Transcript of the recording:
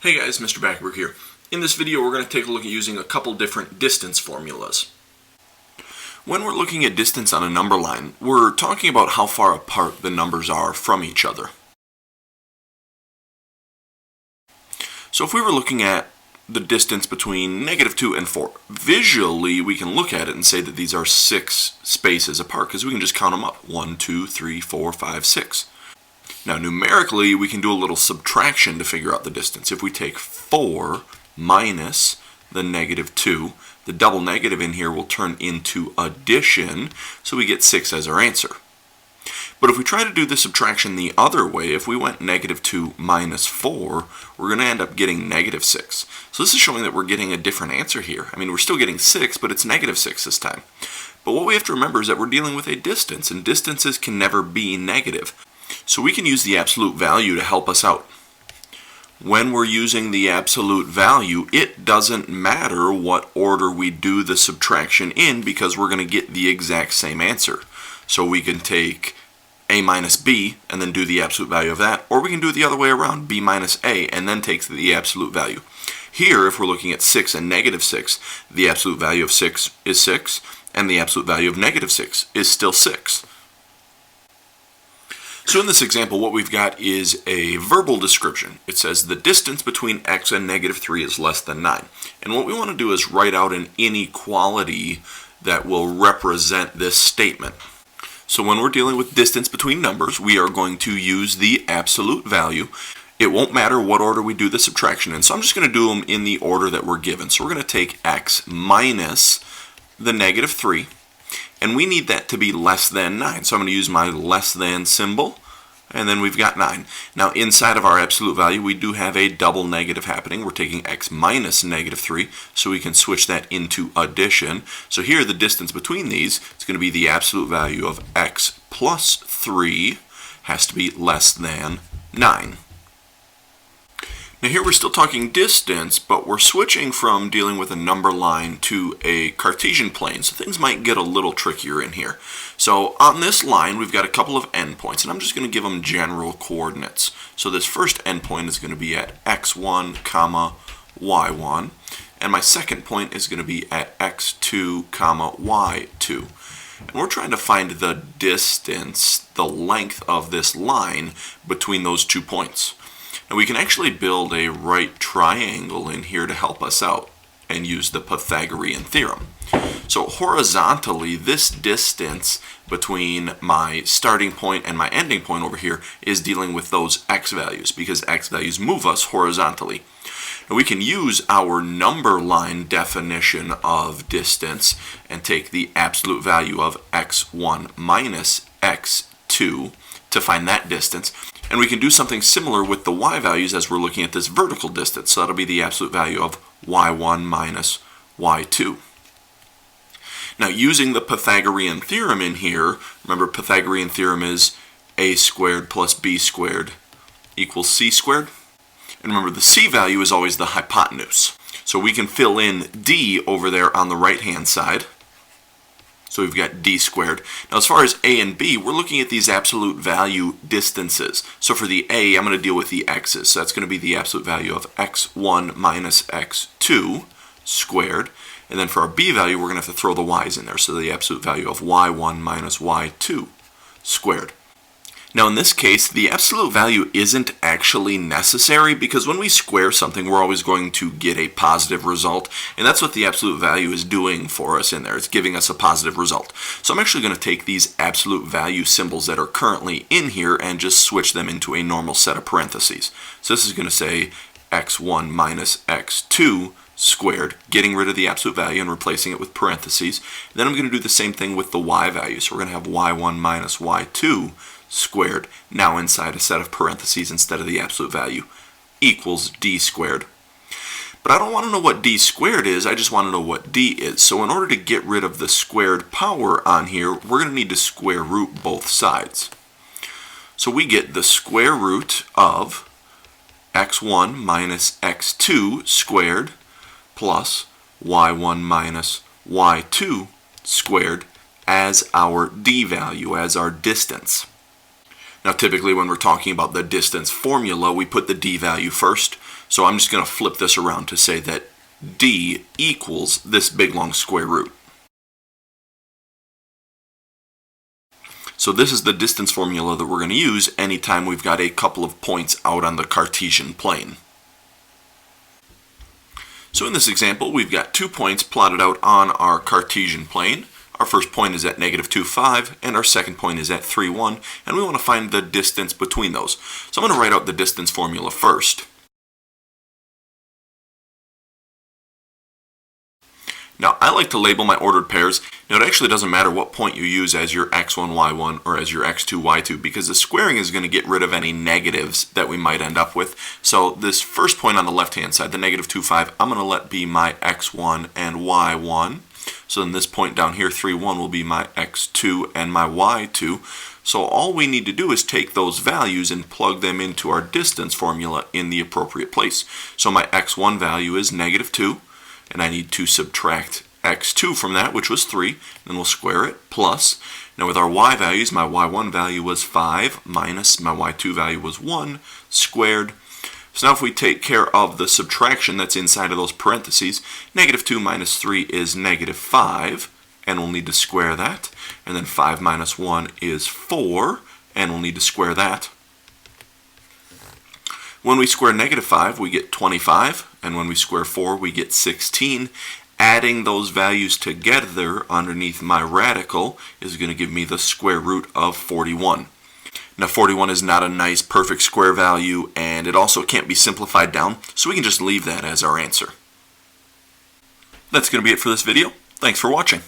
Hey guys, Mr. Backerberg here. In this video we're going to take a look at using a couple different distance formulas. When we're looking at distance on a number line, we're talking about how far apart the numbers are from each other. So if we were looking at the distance between -2 and 4, visually we can look at it and say that these are 6 spaces apart because we can just count them up. 1, 2, 3, 4, 5, 6. Now numerically we can do a little subtraction to figure out the distance. If we take 4 minus the -2, the double negative in here will turn into addition, so we get 6 as our answer. But if we try to do the subtraction the other way, if we went -2 minus 4, we're going to end up getting -6. So this is showing that we're getting a different answer here. I mean, we're still getting 6, but it's -6 this time. But what we have to remember is that we're dealing with a distance, and distances can never be negative. So we can use the absolute value to help us out. When we're using the absolute value, it doesn't matter what order we do the subtraction in because we're going to get the exact same answer. So we can take a minus b and then do the absolute value of that, or we can do it the other way around, b minus a, and then take the absolute value. Here, if we're looking at 6 and -6, the absolute value of 6 is 6, and the absolute value of -6 is still 6. So in this example, what we've got is a verbal description. It says the distance between x and -3 is less than 9. And what we want to do is write out an inequality that will represent this statement. So when we're dealing with distance between numbers, we are going to use the absolute value. It won't matter what order we do the subtraction in, so I'm just going to do them in the order that we're given. So we're going to take x minus the -3. And we need that to be less than 9. So I'm going to use my less than symbol, and then we've got 9. Now inside of our absolute value, we do have a double negative happening. We're taking x minus -3, so we can switch that into addition. So here the distance between these is going to be the absolute value of x plus 3 has to be less than 9. Now here we're still talking distance, but we're switching from dealing with a number line to a Cartesian plane, so things might get a little trickier in here. So on this line we've got a couple of endpoints, and I'm just going to give them general coordinates. So this first endpoint is going to be at x1, y1, and my second point is going to be at x2, y2. And we're trying to find the distance, the length of this line between those 2 points. Now we can actually build a right triangle in here to help us out and use the Pythagorean theorem. So horizontally, this distance between my starting point and my ending point over here is dealing with those x values because x values move us horizontally. Now we can use our number line definition of distance and take the absolute value of x1 minus x2 to find that distance. And we can do something similar with the y values as we're looking at this vertical distance. So that'll be the absolute value of y1 minus y2. Now using the Pythagorean theorem in here, remember Pythagorean theorem is a squared plus b squared equals c squared. And remember the c value is always the hypotenuse. So we can fill in d over there on the right hand side. So we've got d squared. Now as far as a and b, we're looking at these absolute value distances. So for the a, I'm going to deal with the x's. So that's going to be the absolute value of x1 minus x2 squared. And then for our b value, we're going to have to throw the y's in there. So the absolute value of y1 minus y2 squared. Now in this case, the absolute value isn't actually necessary because when we square something, we're always going to get a positive result. And that's what the absolute value is doing for us in there. It's giving us a positive result. So I'm actually going to take these absolute value symbols that are currently in here and just switch them into a normal set of parentheses. So this is going to say x1 minus x2 squared, getting rid of the absolute value and replacing it with parentheses. Then I'm going to do the same thing with the y value. So we're going to have y1 minus y2 squared, now inside a set of parentheses instead of the absolute value, equals d squared. But I don't want to know what d squared is, I just want to know what d is. So in order to get rid of the squared power on here, we're going to need to square root both sides. So we get the square root of x1 minus x2 squared plus y1 minus y2 squared as our d value, as our distance. Now typically when we're talking about the distance formula, we put the d value first. So I'm just going to flip this around to say that d equals this big long square root. So this is the distance formula that we're going to use anytime we've got a couple of points out on the Cartesian plane. So in this example, we've got 2 points plotted out on our Cartesian plane. Our first point is at -2, 5, and our second point is at 3, 1, and we want to find the distance between those. So I'm going to write out the distance formula first. Now, I like to label my ordered pairs. Now, it actually doesn't matter what point you use as your x1, y1 or as your x2, y2 because the squaring is going to get rid of any negatives that we might end up with. So this first point on the left-hand side, the -2, 5, I'm going to let be my x1 and y1. So then this point down here, 3, 1, will be my x2 and my y2. So all we need to do is take those values and plug them into our distance formula in the appropriate place. So my x1 value is -2. And I need to subtract x2 from that, which was 3, then we'll square it, plus. Now with our y values, my y1 value was 5, minus my y2 value was 1, squared. So now if we take care of the subtraction that's inside of those parentheses, -2 minus 3 is -5, and we'll need to square that. And then 5 minus 1 is 4, and we'll need to square that. When we square -5, we get 25, and when we square 4, we get 16. Adding those values together underneath my radical is going to give me the square root of 41. Now 41 is not a nice perfect square value, and it also can't be simplified down, so we can just leave that as our answer. That's going to be it for this video. Thanks for watching.